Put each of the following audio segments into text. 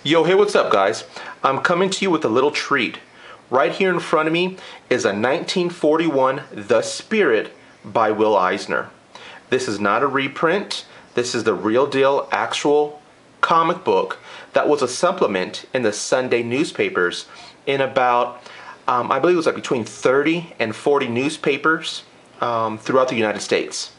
Yo, hey, what's up, guys? I'm coming to you with a little treat. Right here in front of me is a 1941 The Spirit by Will Eisner. This is not a reprint. This is the real deal, actual comic book that was a supplement in the Sunday newspapers in about, I believe it was like between 30 and 40 newspapers throughout the United States.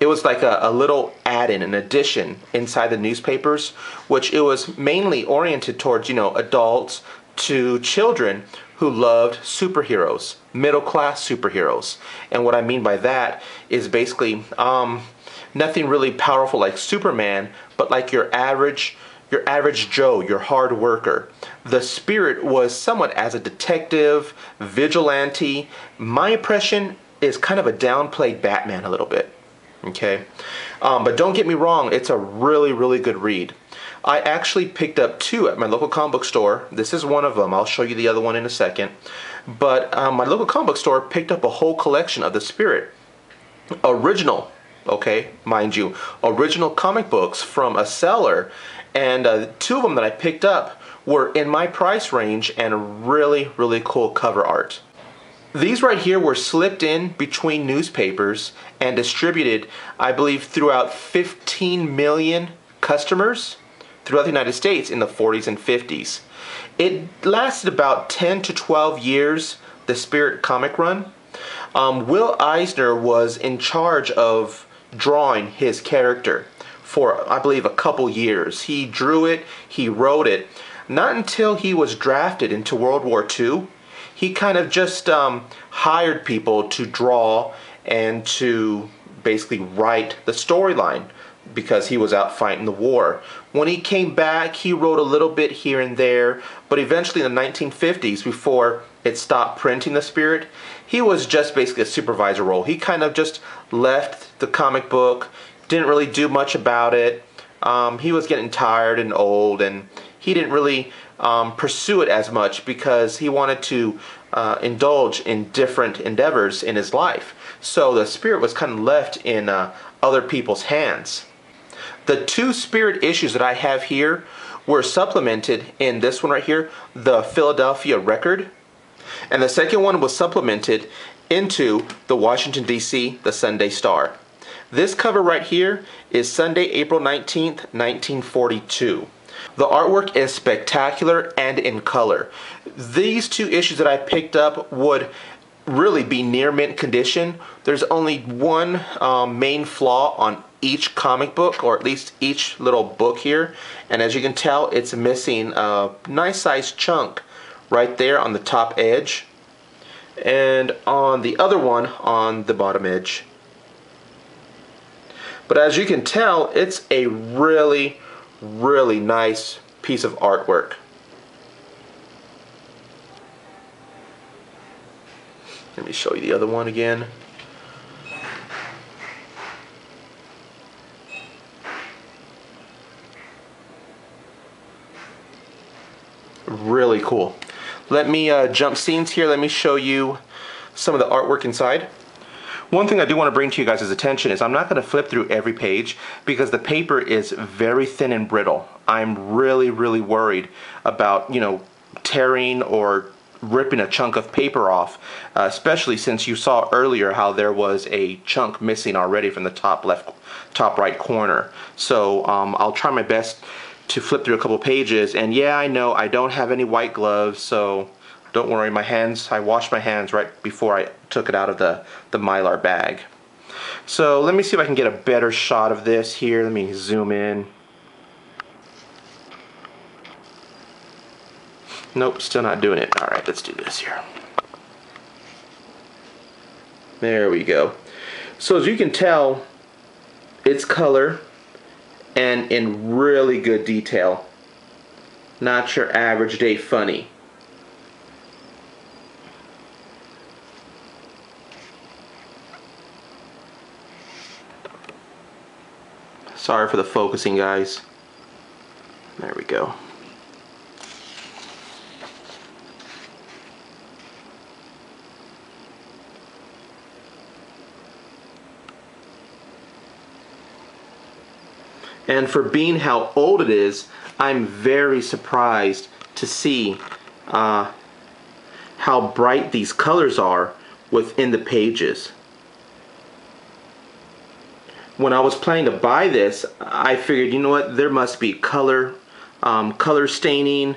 It was like a little add-in, an addition inside the newspapers, which it was mainly oriented towards, adults to children who loved superheroes, middle-class superheroes. And what I mean by that is basically nothing really powerful like Superman, but like your average Joe, your hard worker. The Spirit was somewhat as a detective, vigilante. My impression is kind of a downplayed Batman a little bit. Okay, but don't get me wrong, it's a really, really good read. I actually picked up two at my local comic book store. This is one of them. I'll show you the other one in a second. But my local comic book store picked up a whole collection of The Spirit. Original, okay, mind you, original comic books from a seller. And two of them that I picked up were in my price range and really, really cool cover art. These right here were slipped in between newspapers and distributed, I believe, throughout 15 million customers throughout the United States in the 40s and 50s. It lasted about 10 to 12 years, the Spirit comic run. Will Eisner was in charge of drawing his character for, I believe, a couple years. He drew it, he wrote it. Not until he was drafted into World War II, he kind of just hired people to draw and to basically write the storyline because he was out fighting the war. When he came back, he wrote a little bit here and there, but eventually in the 1950s, before it stopped printing The Spirit, he was just basically a supervisor role. He kind of just left the comic book, didn't really do much about it. He was getting tired and old, and he didn't really pursue it as much because he wanted to indulge in different endeavors in his life. So the Spirit was kind of left in other people's hands. The two Spirit issues that I have here were supplemented in this one right here, the Philadelphia Record. And the second one was supplemented into the Washington, D.C., the Sunday Star. This cover right here is Sunday, April 19th, 1942. The artwork is spectacular and in color. These two issues that I picked up would really be near mint condition. There's only one main flaw on each comic book, or at least each little book here. And as you can tell, it's missing a nice sized chunk right there on the top edge. And on the other one on the bottom edge. But as you can tell, it's a really, really nice piece of artwork. Let me show you the other one again. Really cool. Let me jump scenes here. Let me show you some of the artwork inside. One thing I do want to bring to you guys' attention is I'm not going to flip through every page because the paper is very thin and brittle. I'm really, really worried about, tearing or ripping a chunk of paper off, especially since you saw earlier how there was a chunk missing already from the top right corner. So I'll try my best to flip through a couple pages. And yeah, I know I don't have any white gloves, so don't worry, I washed my hands right before I took it out of the Mylar bag. So let me see if I can get a better shot of this here. Let me zoom in. Nope, still not doing it. Alright, let's do this here. There we go. So as you can tell, it's color and in really good detail. Not your average day funny. Sorry for the focusing, guys. There we go. And for being how old it is, I'm very surprised to see how bright these colors are within the pages. When I was planning to buy this, I figured, you know what, there must be color staining,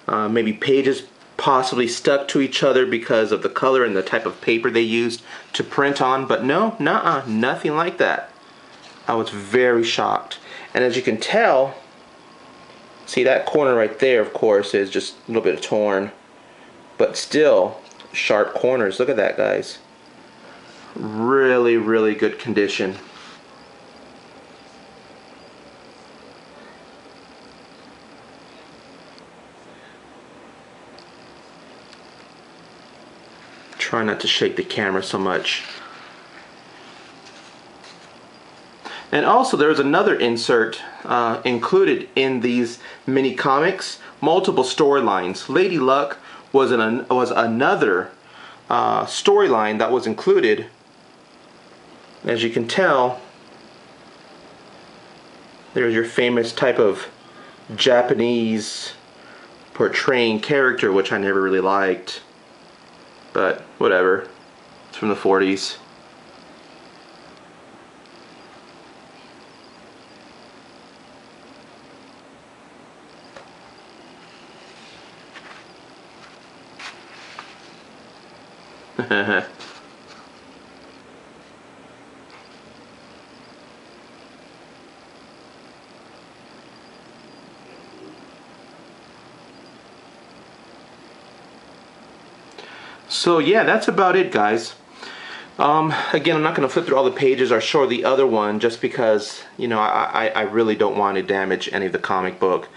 maybe pages possibly stuck to each other because of the color and the type of paper they used to print on, but no, nuh-uh, nothing like that. I was very shocked. And as you can tell, see that corner right there, of course, is just a little bit torn, but still sharp corners. Look at that, guys. Really, really good condition. Try not to shake the camera so much. And also there's another insert included in these mini comics, multiple storylines. Lady Luck was another storyline that was included. As you can tell, there's your famous type of Japanese portraying character, which I never really liked. But whatever, it's from the 40s. So yeah, that's about it, guys. Again, I'm not going to flip through all the pages or show the other one just because, you know, I really don't want to damage any of the comic book.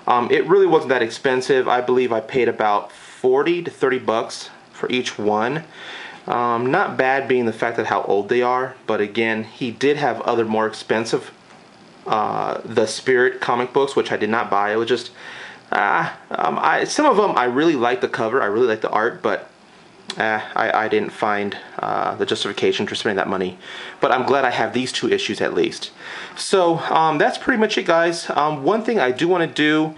It really wasn't that expensive. I believe I paid about 40 to 30 bucks for each one. Not bad being the fact that how old they are, but again, he did have other more expensive The Spirit comic books, which I did not buy. It was just, some of them I really like the cover, I really like the art, but I didn't find the justification for spending that money. But I'm glad I have these two issues at least. So that's pretty much it, guys. One thing I do want to do,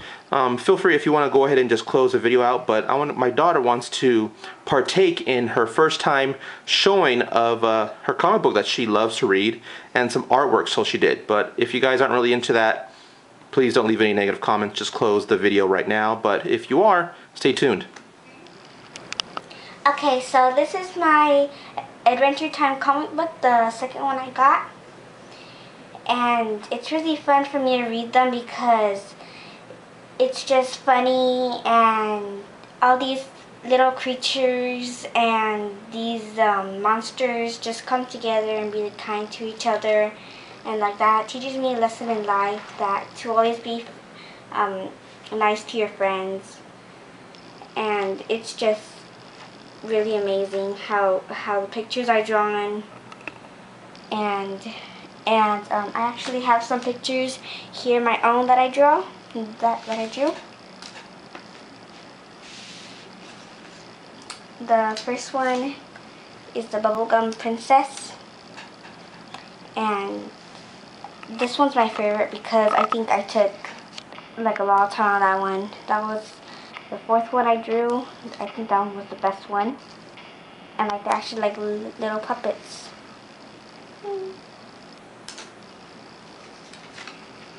feel free if you want to go ahead and just close the video out, but my daughter wants to partake in her first time showing of her comic book that she loves to read and some artwork, so she did. But if you guys aren't really into that, please don't leave any negative comments. Just close the video right now. But if you are, stay tuned. Okay, so this is my Adventure Time comic book, the second one I got. And it's really fun for me to read them because it's just funny and all these little creatures and these monsters just come together and be kind to each other. And like that teaches me a lesson in life, that to always be nice to your friends. And it's just really amazing how the pictures are drawn, and I actually have some pictures here, my own that I drew. The first one is the Bubblegum Princess, and this one's my favorite because I think I took like a lot of time on that one. That was the fourth one I drew. I think that one was the best one. And like they're actually like little puppets.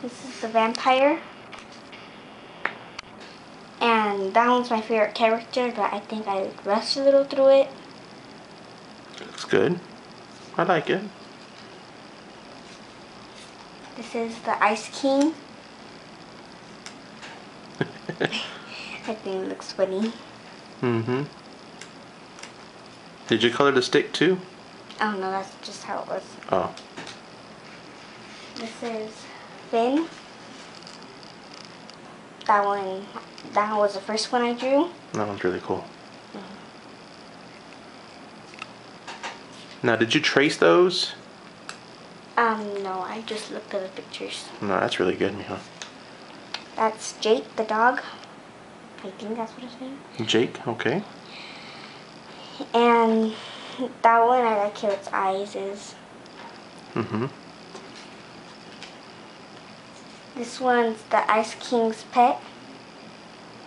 This is the vampire. And that one's my favorite character, but I think I rushed a little through it. Looks good. I like it. This is the Ice King. I think it looks funny. Mm-hmm. Did you color the stick too? Oh no, that's just how it was. Oh. This is Finn. That one was the first one I drew. That one's really cool. Now, did you trace those? No, I just looked at the pictures. No, that's really good, Miha. That's Jake, the dog. I think that's what his name is. Jake, okay. And that one, I like how its eyes is. Mm-hmm. This one's the Ice King's pet.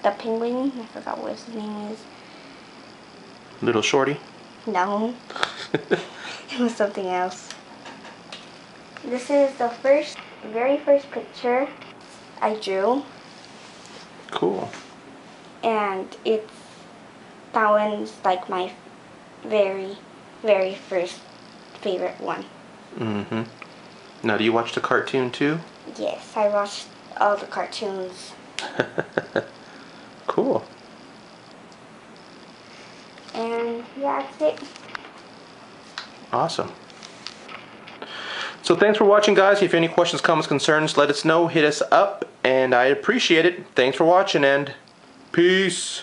The penguin. I forgot what his name is. Little Shorty? No. It was something else. This is the very first picture I drew. Cool. And that one's like my very, very first favorite one. Mm-hmm. Now, do you watch the cartoon too? Yes, I watched all the cartoons. Cool. And yeah, that's it. Awesome. So thanks for watching, guys. If you have any questions, comments, concerns, let us know. Hit us up, and I appreciate it. Thanks for watching, and peace.